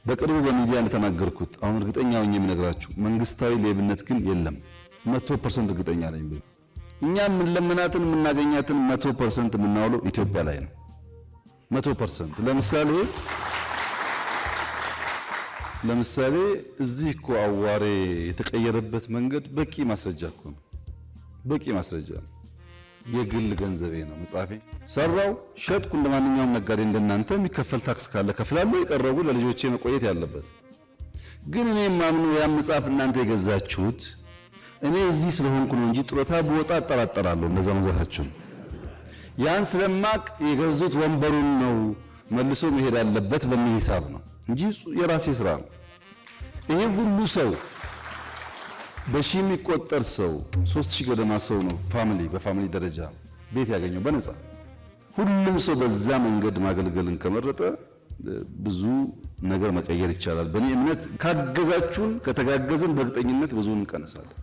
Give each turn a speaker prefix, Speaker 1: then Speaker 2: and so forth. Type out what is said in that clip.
Speaker 1: በቅርቡ በሚዲያ እንደተናገርኩት አሁን እርግጠኛ ሆኜ የምነግራችሁ መንግስታዊ ሌብነት ግን የለም። 100% እርግጠኛ ነኝ። እኛ ምን ለምናትን የምናገኛትን 100% የምናውለው ኢትዮጵያ ላይ ነው። 100%። ለምሳሌ እዚህ እኮ አዋሬ የተቀየረበት መንገድ በቂ ማስረጃ እኮ ነው። በቂ ማስረጃ ነው። የግል ገንዘቤ ነው መጻፌ ሰራው ሸጥኩ። እንደማንኛውም ነጋዴ እንደናንተ የሚከፈል ታክስ ካለ ከፍላለሁ። የቀረቡ ለልጆቼ መቆየት ያለበት ግን እኔ ማምኑ ያ መጻፍ እናንተ የገዛችሁት እኔ እዚህ ስለሆንኩ ነው እንጂ ጥሮታ በወጣ አጠራጠራለሁ። እንደዛ መዛታችሁ ያን ስለማቅ የገዙት ወንበሩን ነው መልሶ መሄድ አለበት በሚል ሂሳብ ነው እንጂ የራሴ ስራ ነው። ይሄ ሁሉ ሰው በሺህ የሚቆጠር ሰው 3000 ገደማ ሰው ነው በፋሚሊ ደረጃ ቤት ያገኘው በነፃ። ሁሉም ሰው በዛ መንገድ ማገልገልን ከመረጠ ብዙ ነገር መቀየር ይቻላል። በእኔ እምነት ካገዛችሁን ከተጋገዝን በእርግጠኝነት ብዙ እንቀንሳለን።